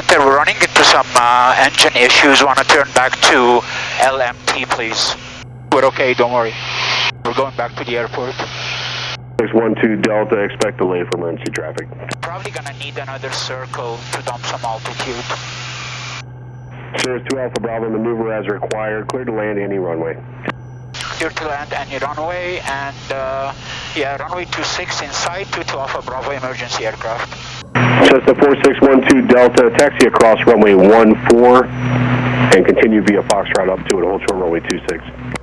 Center, we're running into some engine issues. Want to turn back to LMT, please. We're okay, don't worry. We're going back to the airport. 612 Delta, expect delay for emergency traffic. Probably gonna need another circle to dump some altitude. Cirrus 2 Alpha Bravo, maneuver as required. Clear to land any runway. Clear to land any runway, and yeah, runway 26 inside, 22 Alpha Bravo emergency aircraft. Cessna 4612 Delta, taxi across runway 14 and continue via Foxtrot up to and hold short runway 26.